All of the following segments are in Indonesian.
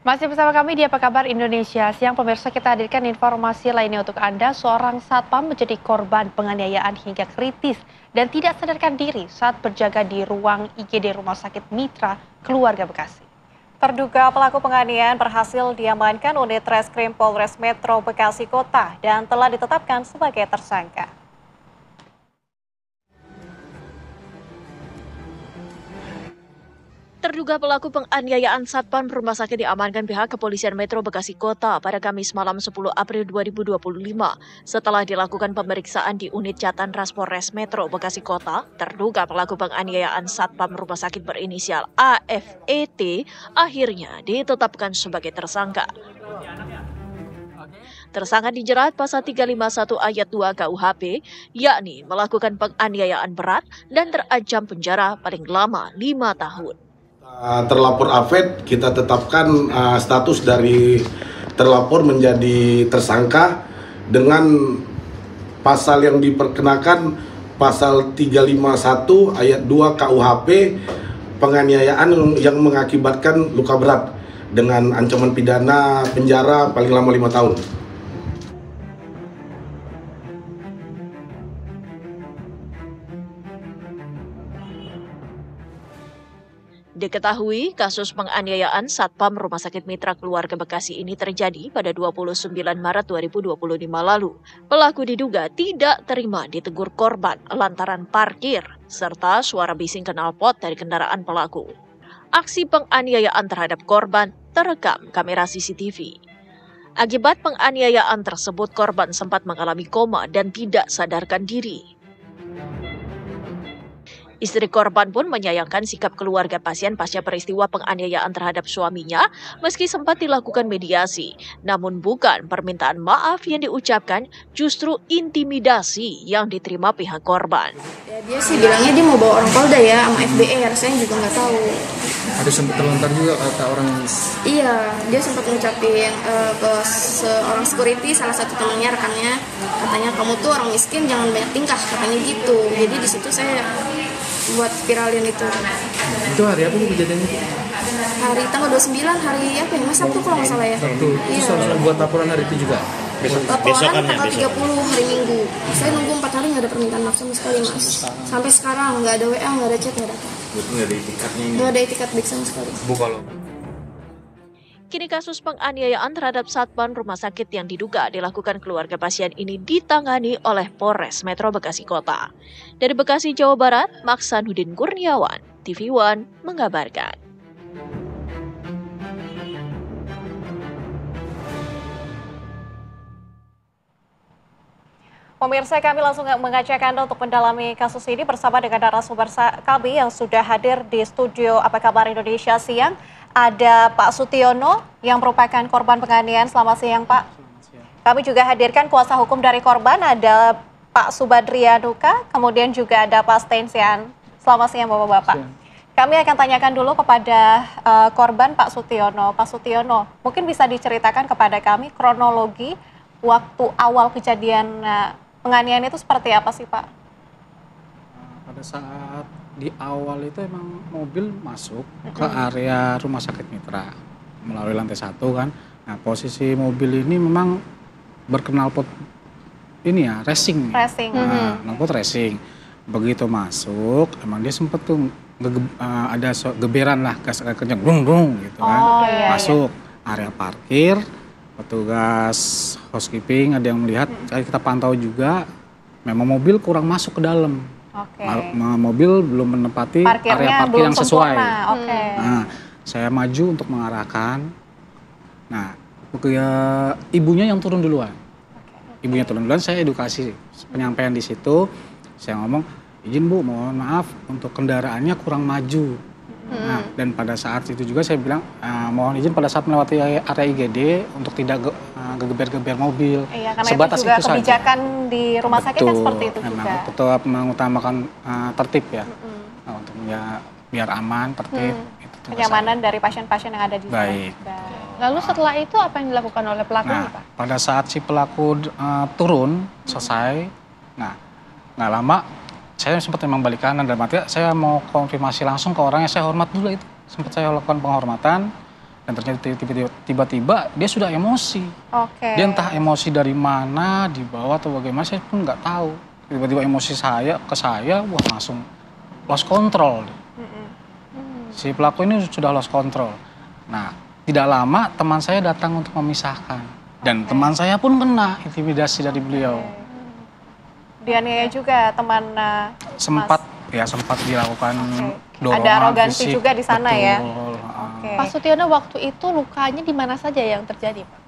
Masih bersama kami di Apa Kabar Indonesia. Siang pemirsa, kita hadirkan informasi lainnya untuk Anda. Seorang satpam menjadi korban penganiayaan hingga kritis dan tidak sadarkan diri saat berjaga di ruang IGD Rumah Sakit Mitra Keluarga Bekasi. Terduga pelaku penganiayaan berhasil diamankan unit Reskrim Polres Metro Bekasi Kota dan telah ditetapkan sebagai tersangka. Terduga pelaku penganiayaan satpam rumah sakit diamankan pihak kepolisian Metro Bekasi Kota pada Kamis malam 10 April 2025 setelah dilakukan pemeriksaan di unit Jatan-Ras Polres Metro Bekasi Kota. Terduga pelaku penganiayaan satpam rumah sakit berinisial AFET akhirnya ditetapkan sebagai tersangka. Tersangka dijerat pasal 351 ayat 2 KUHP, yakni melakukan penganiayaan berat dan terancam penjara paling lama 5 tahun. Terlapor AFET kita tetapkan status dari terlapor menjadi tersangka dengan pasal yang diperkenakan pasal 351 ayat 2 KUHP penganiayaan yang mengakibatkan luka berat dengan ancaman pidana penjara paling lama 5 tahun. Diketahui kasus penganiayaan satpam Rumah Sakit Mitra Keluarga Bekasi ini terjadi pada 29 Maret 2025 lalu. Pelaku diduga tidak terima ditegur korban lantaran parkir serta suara bising knalpot dari kendaraan pelaku. Aksi penganiayaan terhadap korban terekam kamera CCTV. Akibat penganiayaan tersebut, korban sempat mengalami koma dan tidak sadarkan diri. Istri korban pun menyayangkan sikap keluarga pasien pasca peristiwa penganiayaan terhadap suaminya meski sempat dilakukan mediasi. Namun bukan permintaan maaf yang diucapkan, justru intimidasi yang diterima pihak korban. Ya, dia sih bilangnya dia mau bawa orang Polda ya sama FBR, saya juga nggak tahu. Ada sempat terlontar juga kata orang. Iya, dia sempat ngucapin ke seorang security, salah satu temannya, rekannya, katanya kamu tuh orang miskin jangan banyak tingkah, katanya gitu. Jadi di situ saya buat viralin itu. Itu hari apa kejadiannya? Hari tanggal 29, hari apa ya? Mas Sabtu kalau nggak salah ya. Sabtu. Iya. Terus langsung buat laporan hari itu juga. Laporan tanggal 30 hari Minggu. Saya nunggu 4 hari nggak ada permintaan maaf sama sekali mas. Sampai sekarang nggak ada WA, nggak ada chat, nggak ada apa. Nggak ada etikatnya. Nggak ada etikat baik sama sekali. Buka lo. Kini kasus penganiayaan terhadap satpam rumah sakit yang diduga dilakukan keluarga pasien ini ditangani oleh Polres Metro Bekasi Kota. Dari Bekasi, Jawa Barat, Maksanudin Kurniawan, TV One mengabarkan. Pemirsa, kami langsung mengajak Anda untuk mendalami kasus ini bersama dengan narasumber kami yang sudah hadir di studio Apa Kabar Indonesia siang. Ada Pak Sutiono yang merupakan korban penganiayaan. Selamat siang, Pak. Kami juga hadirkan kuasa hukum dari korban, ada Pak Subadrianuka, kemudian juga ada Pak Stensian. Selamat siang, Bapak-Bapak. Kami akan tanyakan dulu kepada korban Pak Sutiono. Pak Sutiono, mungkin bisa diceritakan kepada kami kronologi waktu awal kejadian penganiayaan itu seperti apa sih, Pak? Pada saat di awal itu emang mobil masuk ke area Rumah Sakit Mitra melalui lantai 1 kan. Nah, posisi mobil ini memang berknalpot ini ya, racing. Nah, knalpot racing. Begitu masuk, emang dia sempet tuh ada geberan lah, gas kenceng, brung gitu kan. Masuk area parkir, petugas housekeeping ada yang melihat, kita pantau juga, memang mobil kurang masuk ke dalam. Mobil belum menempati area parkir yang sesuai. Nah, saya maju untuk mengarahkan. Nah, ibunya yang turun duluan. Ibunya turun duluan, saya edukasi penyampaian di situ. Saya ngomong, izin Bu, mohon maaf untuk kendaraannya kurang maju. Nah, dan pada saat itu juga saya bilang, mohon izin pada saat melewati area IGD untuk tidak geger-geger mobil. Iya, karena sebatas itu juga kebijakan saja di rumah sakit kan seperti itu juga. Tetap mengutamakan tertib ya, untuk biar aman, tertib. Kenyamanan dari pasien-pasien yang ada di sana. Baik. Lalu setelah itu apa yang dilakukan oleh pelaku ini, Pak? Pada saat si pelaku turun, selesai, nah nggak lama, saya sempat memang balik kanan, dan artinya saya mau konfirmasi langsung ke orangnya, saya hormat dulu itu. Sempat saya lakukan penghormatan, Dan ternyata tiba-tiba dia sudah emosi. Oke. Dia entah emosi dari mana, dibawa atau bagaimana, saya pun nggak tahu. Tiba-tiba emosi ke saya, wah langsung lost control. Si pelaku ini sudah lost control. Nah, tidak lama teman saya datang untuk memisahkan. Dan teman saya pun kena intimidasi dari beliau. Dianiaya juga teman Sempat dilakukan dorongan ada arogansi fisik, juga di sana betul. ya. Pak Sutiono waktu itu lukanya di mana saja yang terjadi, Pak?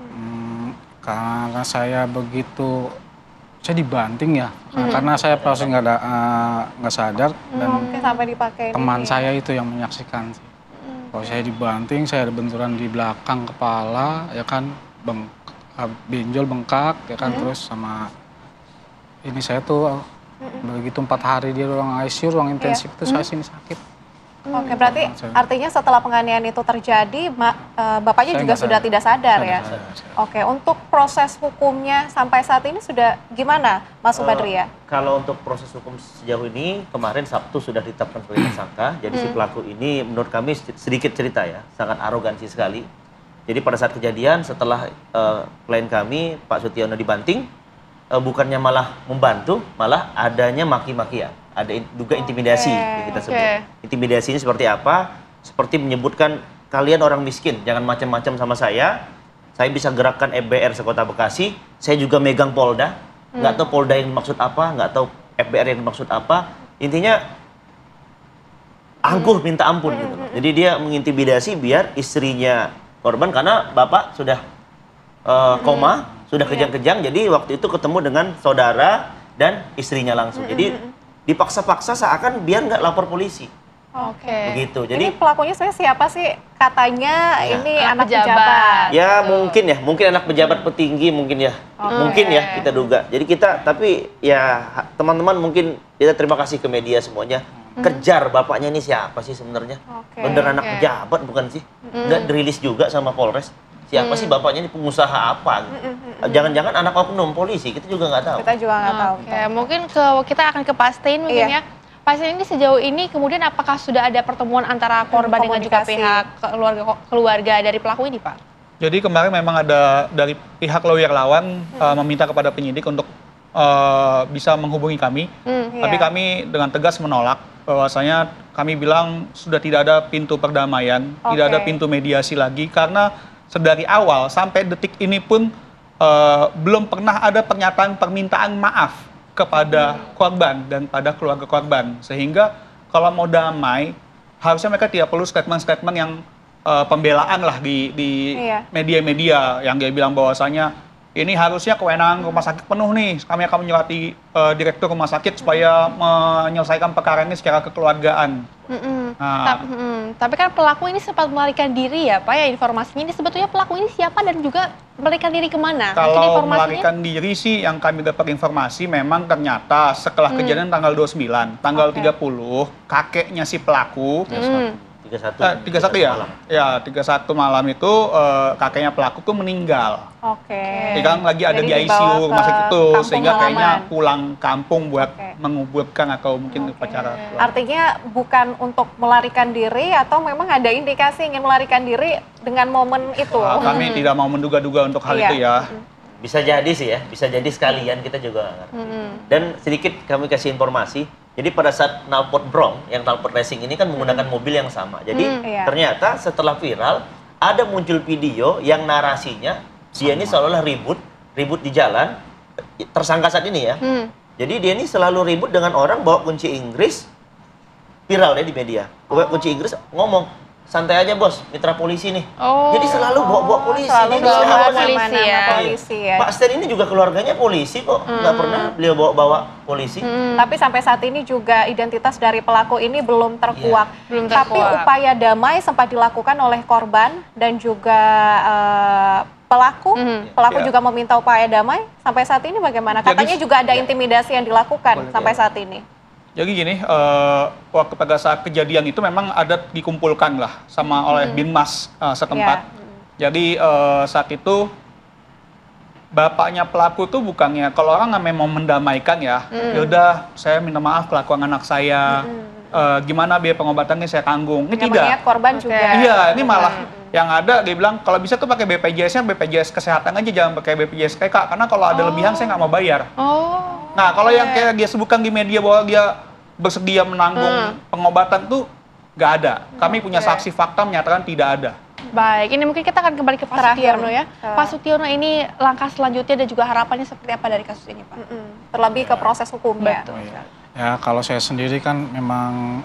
Karena saya saya dibanting ya, karena saya proses nggak sadar dan Oke, sampai dipakai teman saya itu yang menyaksikan. Kalau saya dibanting, saya ada benturan di belakang kepala, ya kan, benjol bengkak, ya kan, terus sama ini saya tuh begitu 4 hari di ruang ICU, ruang intensif itu saya sini sakit. Oke, berarti artinya setelah penganiayaan itu terjadi, Bapaknya Saya juga nggak sudah sadar. tidak sadar Saya ya? nggak sadar. Oke, untuk proses hukumnya sampai saat ini sudah gimana, Mas Subadri ya? Kalau untuk proses hukum sejauh ini, kemarin Sabtu sudah ditetapkan sebagai tersangka. Jadi si pelaku ini menurut kami sedikit cerita ya, sangat arogansi sekali. Jadi pada saat kejadian setelah klien kami, Pak Sutiono dibanting, bukannya malah membantu, malah adanya maki-makian. Ada duga intimidasi yang kita sebut. Intimidasi ini seperti apa? Seperti menyebutkan kalian orang miskin, jangan macam-macam sama saya bisa gerakkan FBR sekota Bekasi, saya juga megang Polda, nggak tahu Polda yang dimaksud apa, nggak tahu FBR yang dimaksud apa, intinya angkuh minta ampun gitu loh. Jadi dia mengintimidasi biar istrinya korban, karena bapak sudah koma, sudah kejang-kejang, jadi waktu itu ketemu dengan saudara dan istrinya langsung. Jadi dipaksa-paksa seakan biar nggak lapor polisi. Oke. Begitu. Jadi ini pelakunya sebenarnya siapa sih? Katanya ini anak pejabat. pejabat. ya mungkin anak pejabat petinggi mungkin ya. Mungkin ya kita duga. Jadi tapi ya teman-teman mungkin kita terima kasih ke media semuanya. Kejar bapaknya ini siapa sih sebenarnya? Bener anak pejabat bukan sih? Nggak dirilis juga sama Polres. Siapa sih bapaknya ini, pengusaha apa? Jangan-jangan anak oknum polisi, kita juga nggak tahu. Kita juga nggak tahu. Oke, mungkin kita akan ke Pak Stein mungkin ya. Pak Stein ini sejauh ini kemudian apakah sudah ada pertemuan antara korban dengan juga pihak keluarga dari pelaku ini, Pak? Jadi kemarin memang ada dari pihak lawyer lawan meminta kepada penyidik untuk bisa menghubungi kami. Tapi kami dengan tegas menolak, bahwasanya kami bilang sudah tidak ada pintu perdamaian, tidak ada pintu mediasi lagi, karena sedari awal sampai detik ini pun belum pernah ada pernyataan permintaan maaf kepada korban dan pada keluarga korban. Sehingga kalau mau damai, harusnya mereka tidak perlu statement-statement yang pembelaan lah di media-media yang dia bilang bahwasanya ini harusnya kewenangan rumah sakit penuh nih. Kami akan menyurati direktur rumah sakit supaya menyelesaikan perkara ini secara kekeluargaan. Tapi kan pelaku ini sempat melarikan diri ya, Pak, ya, informasinya ini sebetulnya pelaku ini siapa dan juga melarikan diri kemana? Kalau melarikan diri sih yang kami dapat informasi memang ternyata setelah kejadian tanggal 29, tanggal 30 kakeknya si pelaku 31 ya? malam. Ya, 31 malam itu kakeknya pelaku tuh meninggal. Oke. Kan lagi ada Jadi di dibawa ICU rumah ke sakit itu, kampung sehingga kayaknya halaman. pulang kampung buat menguburkan atau mungkin upacara. Artinya bukan untuk melarikan diri atau memang ada indikasi ingin melarikan diri dengan momen itu? Kami tidak mau menduga-duga untuk hal itu ya. Bisa jadi sih ya, bisa jadi sekalian, kita juga nggak ngerti. Dan sedikit kami kasih informasi, jadi pada saat knalpot Bronx, yang knalpot racing ini kan menggunakan mobil yang sama. Jadi ternyata setelah viral, ada muncul video yang narasinya, dia ini seolah-olah ribut di jalan, tersangka saat ini ya. Jadi dia ini selalu ribut dengan orang bawa kunci Inggris, viral ya di media. Bawa kunci Inggris, ngomong, santai aja bos, mitra polisi nih. Jadi selalu bawa polisi. Selalu Dia bawa siapa sih? polisi ya. Polisi ya. Pak Stein ini juga keluarganya polisi kok, nggak pernah beliau bawa polisi. Tapi sampai saat ini juga identitas dari pelaku ini belum terkuak. Belum Tapi terkuak. upaya damai sempat dilakukan oleh korban dan juga pelaku. Pelaku juga meminta upaya damai. Sampai saat ini bagaimana? Katanya juga ada intimidasi yang dilakukan sampai saat ini. Jadi gini, waktu pada saat kejadian itu memang ada dikumpulkan lah sama oleh Binmas setempat. Jadi saat itu bapaknya pelaku tuh bukannya, kalau orang nggak mau mendamaikan ya, yaudah saya minta maaf kelakuan anak saya, gimana biaya pengobatannya saya tanggung. Ini Yang tidak. mengingat korban juga. Iya, ini malah Yang ada dia bilang kalau bisa tuh pakai BPJS-nya BPJS kesehatan aja, jangan pakai BPJS KK karena kalau ada lebihan saya nggak mau bayar. Nah kalau yang kayak dia sebutkan di media bahwa dia bersedia menanggung pengobatan tuh nggak ada. Kami punya saksi fakta menyatakan tidak ada. Baik, ini mungkin kita akan kembali ke Pak Sutiono ya. Pak Sutiono, ini langkah selanjutnya dan juga harapannya seperti apa dari kasus ini, Pak? Terlebih ke proses hukumnya. Betul. Ya kalau saya sendiri kan memang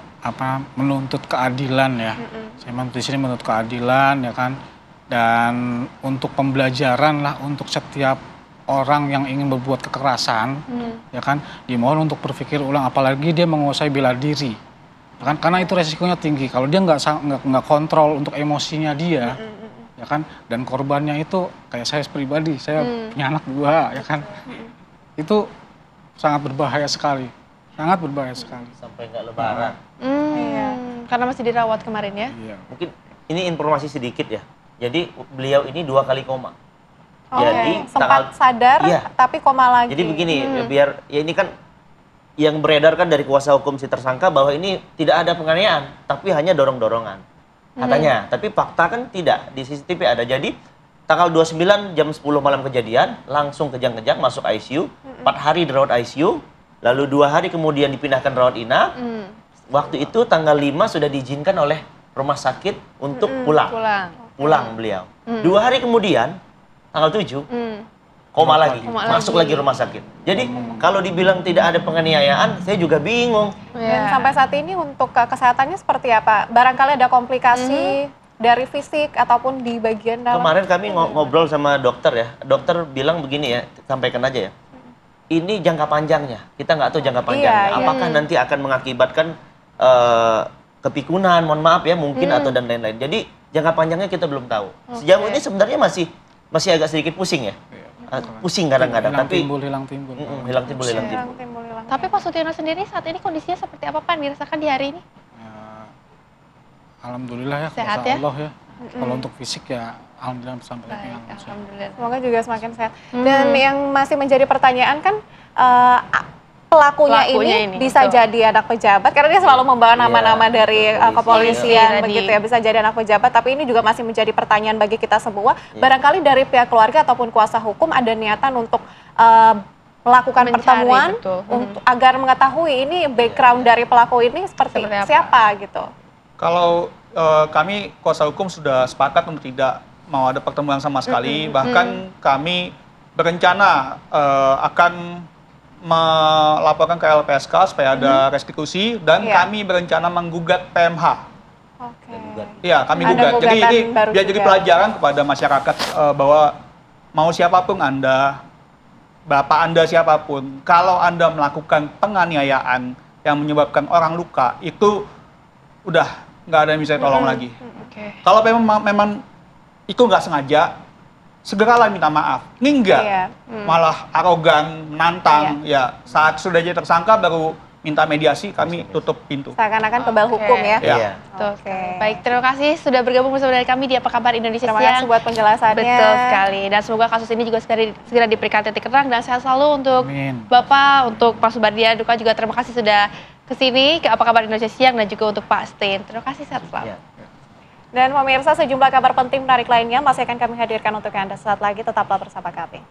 menuntut keadilan ya. Saya di sini menuntut keadilan ya kan. Dan untuk pembelajaran lah untuk setiap orang yang ingin berbuat kekerasan ya kan, dimohon untuk berpikir ulang, apalagi dia menguasai bela diri. Ya kan, karena itu resikonya tinggi. Kalau dia nggak kontrol untuk emosinya dia, ya kan, dan korbannya itu kayak saya pribadi, saya punya anak 2 ya kan, itu sangat berbahaya sekali. Sangat berbahaya sekali. Sampai nggak lebaran. Karena masih dirawat kemarin ya? Iya. Mungkin ini informasi sedikit ya. Jadi beliau ini 2 kali koma. Jadi sempat sadar tapi koma lagi. Jadi begini, biar ya ini kan yang beredar kan dari kuasa hukum si tersangka bahwa ini tidak ada penganiayaan, tapi hanya dorong-dorongan. Katanya, tapi fakta kan tidak. Di CCTV ada. Jadi tanggal 29 jam 10 malam kejadian langsung kejang-kejang masuk ICU, 4 hari dirawat ICU. Lalu 2 hari kemudian dipindahkan rawat inap. Waktu itu tanggal 5 sudah diizinkan oleh rumah sakit untuk pulang. Pulang beliau. 2 hari kemudian, tanggal 7, koma lagi. Masuk lagi rumah sakit. Jadi kalau dibilang tidak ada penganiayaan, saya juga bingung. Dan sampai saat ini untuk kesehatannya seperti apa? Barangkali ada komplikasi dari fisik ataupun di bagian dalam? Kemarin kami ngobrol sama dokter ya. Dokter bilang begini ya, sampaikan aja ya. Ini jangka panjangnya, kita nggak tahu jangka panjangnya. Apakah nanti akan mengakibatkan kepikunan, mohon maaf ya, mungkin atau dan lain-lain. Jadi jangka panjangnya kita belum tahu. Sejauh ini sebenarnya masih agak sedikit pusing ya. Pusing kadang-kadang, tapi hilang timbul. Hilang timbul. Tapi Pak Sutiono sendiri saat ini kondisinya seperti apa Pak yang dirasakan di hari ini? Alhamdulillah ya, sehat ya? ya? Allah ya. Kalau untuk fisik ya alhamdulillah sampai alhamdulillah. Semoga juga semakin sehat. Dan yang masih menjadi pertanyaan kan pelakunya ini bisa jadi anak pejabat karena dia selalu membawa nama-nama dari kepolisian begitu ya, bisa jadi anak pejabat, tapi ini juga masih menjadi pertanyaan bagi kita semua. Barangkali dari pihak keluarga ataupun kuasa hukum ada niatan untuk melakukan pertemuan untuk agar mengetahui ini background dari pelaku ini seperti siapa gitu. Kalau kami kuasa hukum sudah sepakat untuk tidak mau ada pertemuan sama sekali, bahkan kami berencana akan melaporkan ke LPSK supaya ada restitusi dan kami berencana menggugat PMH. Iya, kami gugat. Jadi ini biar jadi pelajaran kepada masyarakat bahwa mau siapapun Anda, bapak Anda siapapun, kalau Anda melakukan penganiayaan yang menyebabkan orang luka, itu udah nggak ada yang bisa tolong lagi. Kalau memang itu nggak sengaja, segeralah minta maaf. Ini enggak, malah arogan, menantang. Ya, saat sudah jadi tersangka baru minta mediasi, kami tutup pintu. Seakan-akan kebal hukum ya. Iya. Baik, terima kasih sudah bergabung bersama dengan kami di Apa Kabar Indonesia Siang. Terima kasih buat penjelasannya. Betul sekali. Dan semoga kasus ini juga segera diberikan titik terang dan sehat selalu untuk Bapak, untuk Pak Subardia Duka juga terima kasih sudah kesini ke Apa Kabar Indonesia Siang dan juga untuk Pak Stin. Terima kasih, sehat selalu. Dan pemirsa, sejumlah kabar penting menarik lainnya masih akan kami hadirkan untuk Anda. Saat lagi tetaplah bersama kami.